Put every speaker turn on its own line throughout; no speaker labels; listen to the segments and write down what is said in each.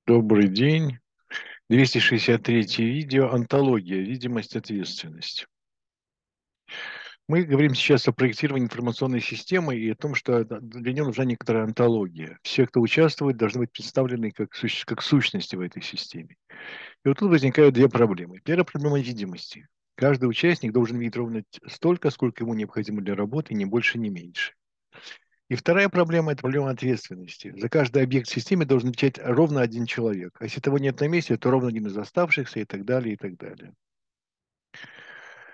Добрый день. 263 видео. Антология. Видимость, ответственность. Мы говорим сейчас о проектировании информационной системы и о том, что для нее нужна некоторая антология. Все, кто участвует, должны быть представлены как сущности в этой системе. И вот тут возникают две проблемы. Первая проблема видимости. Каждый участник должен видеть ровно столько, сколько ему необходимо для работы, ни больше, ни меньше. И вторая проблема – это проблема ответственности. За каждый объект в системе должен отвечать ровно один человек. А если того нет на месте, то ровно один из оставшихся и так далее, и так далее.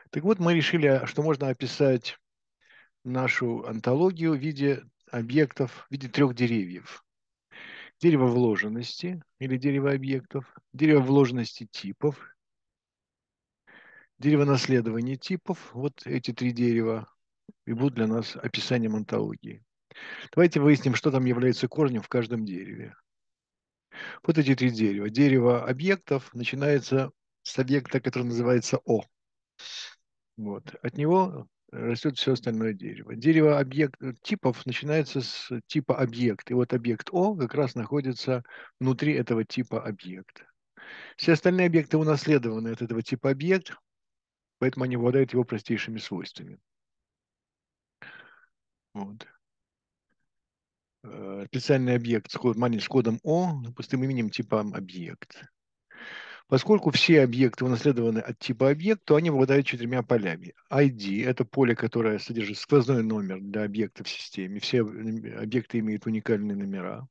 Так вот, мы решили, что можно описать нашу антологию в виде объектов, в виде трех деревьев. Дерево вложенности или дерево объектов, дерево вложенности типов, дерево наследования типов. Вот эти три дерева и будут для нас описанием антологии. Давайте выясним, что там является корнем в каждом дереве. Вот эти три дерева. Дерево объектов начинается с объекта, который называется О. Вот. От него растет все остальное дерево. Дерево типов начинается с типа объект. И вот объект О как раз находится внутри этого типа объекта. Все остальные объекты унаследованы от этого типа объект, поэтому они обладают его простейшими свойствами. Вот. Специальный объект с кодом О, пустым именем типа объект. Поскольку все объекты унаследованы от типа объект, то они обладают четырьмя полями. ID – это поле, которое содержит сквозной номер для объекта в системе. Все объекты имеют уникальные номера.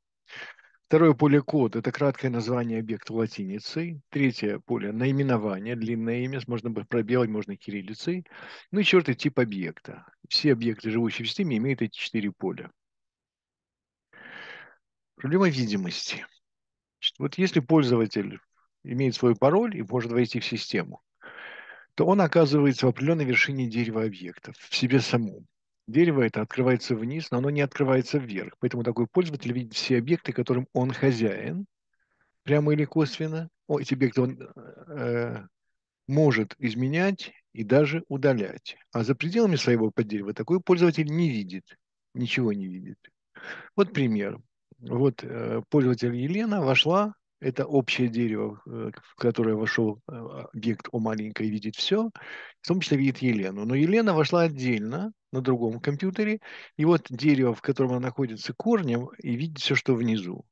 Второе поле код – это краткое название объекта латиницей. Третье поле – наименование, длинное имя, можно пробелать, можно кириллицей. Ну и четвертый тип объекта. Все объекты, живущие в системе, имеют эти четыре поля. Проблема видимости. Вот если пользователь имеет свой пароль и может войти в систему, то он оказывается в определенной вершине дерева объектов, в себе самом. Дерево это открывается вниз, но оно не открывается вверх. Поэтому такой пользователь видит все объекты, которым он хозяин, прямо или косвенно. Эти объекты он может изменять и даже удалять. А за пределами своего поддерева такой пользователь не видит, ничего не видит. Вот пример. Вот пользователь Елена вошла, это общее дерево, в которое вошел объект О маленькое, видит все, в том числе видит Елену. Но Елена вошла отдельно на другом компьютере, и вот дерево, в котором она находится корнем, и видит все, что внизу.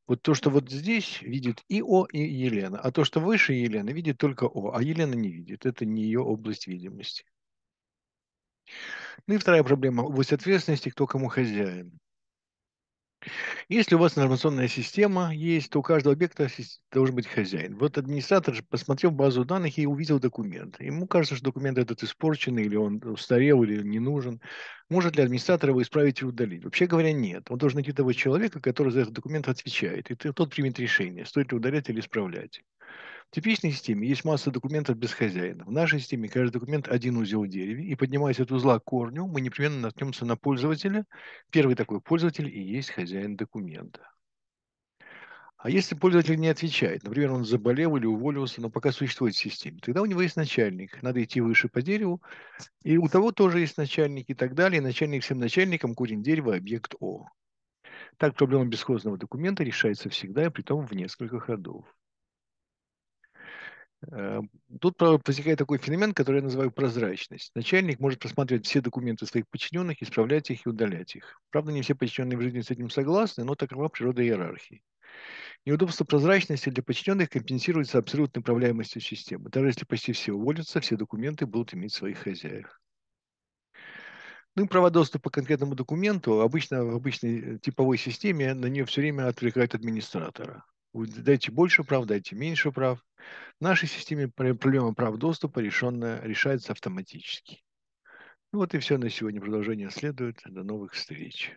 Вот то, что вот здесь видит и О, и Елена, а то, что выше Елены, видит только О, а Елена не видит. Это не ее область видимости. Ну и вторая проблема – область ответственности, кто кому хозяин. Если у вас информационная система есть, то у каждого объекта должен быть хозяин. Вот администратор же посмотрел базу данных и увидел документ. Ему кажется, что документ этот испорченный, или он устарел, или не нужен. Может ли администратор его исправить и удалить? Вообще говоря, нет. Он должен найти того человека, который за этот документ отвечает. И тот примет решение, стоит ли удалять или исправлять. В типичной системе есть масса документов без хозяина. В нашей системе каждый документ один узел в дереве, и поднимаясь от узла к корню, мы непременно наткнемся на пользователя. Первый такой пользователь и есть хозяин документа. А если пользователь не отвечает, например, он заболел или уволился, но пока существует в системе, тогда у него есть начальник, надо идти выше по дереву, и у того тоже есть начальник и так далее. Начальник всем начальникам, корень дерева, объект О. Так проблема бесхозного документа решается всегда, и притом в несколько ходов. Э, Тут возникает такой феномен, который я называю прозрачность. Начальник может просматривать все документы своих подчиненных, исправлять их и удалять их. Правда, не все подчиненные в жизни с этим согласны, но такова природа иерархии. Неудобство прозрачности для подчиненных компенсируется абсолютной управляемостью системы. Даже если почти все уволятся, все документы будут иметь своих хозяев. Ну и права доступа к конкретному документу обычно в обычной типовой системе на нее все время отвлекают администратора. Дайте больше прав, дайте меньше прав. В нашей системе проблема прав доступа решается автоматически. Ну вот и все на сегодня. Продолжение следует. До новых встреч.